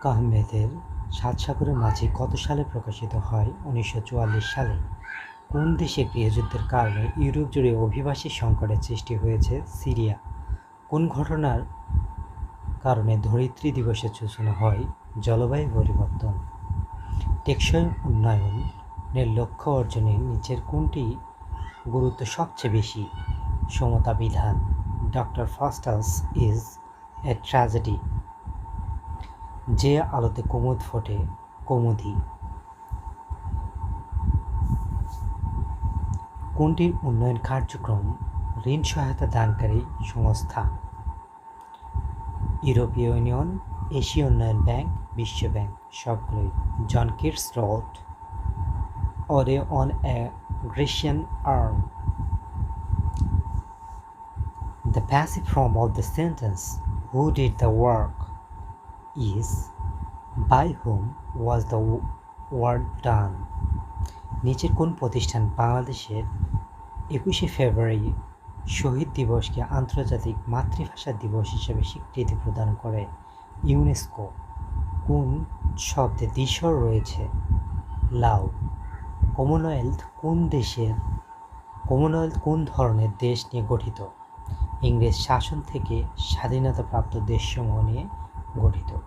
ফারুক আহমেদের সাত সাগরের মাঝি কত সালে প্রকাশিত হয়? 1944 সালে। কোন দেশে গৃহযুদ্ধের কারণে ইউরোপ জুড়ে অভিবাসী সংকটের সৃষ্টি হয়েছে? সিরিয়া। কোন ঘটনার কারণে ধরিত্রী দিবসের সূচনা হয়? জলবায়ু পরিবর্তন। টেকসই উন্নয়নের লক্ষ্য অর্জনে নিচের কোনটি গুরুত্ব সবচেয়ে বেশি? সমতা বিধান। Doctor Faustus is a tragedy. যে আলোতে কুমুদ ফোটে, কৌমুদি। কোনটির উন্নয়ন কার্যক্রম ঋণ সহায়তা দানকারী সংস্থা? ইউরোপীয় ইউনিয়ন, এশীয় উন্নয়ন ব্যাংক, বিশ্ব ব্যাংক। সবগুলোই। John Keats wrote Ode on a Grecian urn. The passive form of the sentence "Who did the work?" is by whom was the work done. নিচের কোন প্রতিষ্ঠান বাংলাদেশের 21শে ফেব্রুয়ারি শহীদ দিবসকে আন্তর্জাতিক মাতৃভাষা দিবস হিসেবে স্বীকৃতি প্রদান করে? ইউনেস্কো। কোন শব্দে দ্বিস্বর রয়েছে? লাউ। কমনওয়েলথ কোন ধরনের দেশ নিয়ে গঠিত? ইংরেজ শাসন থেকে স্বাধীনতাপ্রাপ্ত দেশসমূহ নিয়ে গঠিত।